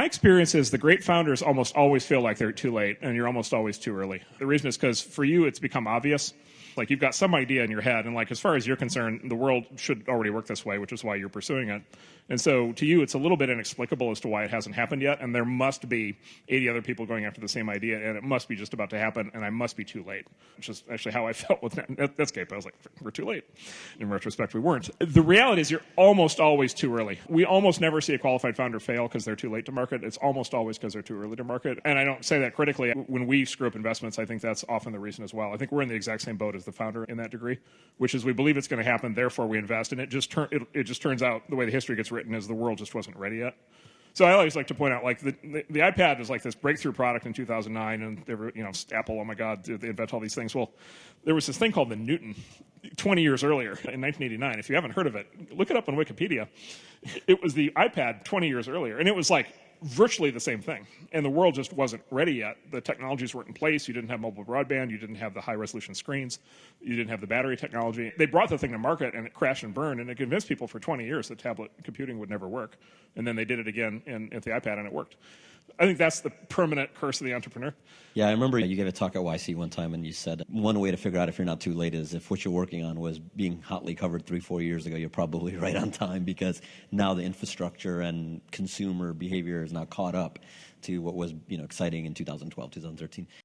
experience is the great founders almost always feel like they're too late, and you're almost always too early. The reason is because for you, it's become obvious. Like you've got some idea in your head, and like as far as you're concerned, the world should already work this way, which is why you're pursuing it. And so to you, it's a little bit inexplicable as to why it hasn't happened yet, and there must be 80 other people going after the same idea, and it must be just about to happen, and I must be too late, which is actually how I felt with Netscape. I was like, we're too late. In retrospect, we weren't. The reality is you're almost always too early. We almost never see a qualified founder fail because they're too late to market. It's almost always because they're too early to market. And I don't say that critically. When we screw up investments, I think that's often the reason as well. I think we're in the exact same boat as the founder in that degree, which is we believe it's going to happen, therefore we invest, and it just turns out the way the history gets written is the world just wasn't ready yet. So I always like to point out, like the iPad is like this breakthrough product in 2009, and they were, Apple, oh my God, they invent all these things. Well, there was this thing called the Newton 20 years earlier in 1989. If you haven't heard of it, look it up on Wikipedia. It was the iPad 20 years earlier, and it was like virtually the same thing. And the world just wasn't ready yet. The technologies weren't in place. You didn't have mobile broadband. You didn't have the high-resolution screens. You didn't have the battery technology. They brought the thing to market, and it crashed and burned, and it convinced people for 20 years that tablet computing would never work. And then they did it again at the iPad, and it worked. I think that's the permanent curse of the entrepreneur. Yeah, I remember you gave a talk at YC one time, and you said one way to figure out if you're not too late is if what you're working on was being hotly covered 3-4 years ago, you're probably right on time, because now the infrastructure and consumer behavior is now caught up to what was exciting in 2012, 2013.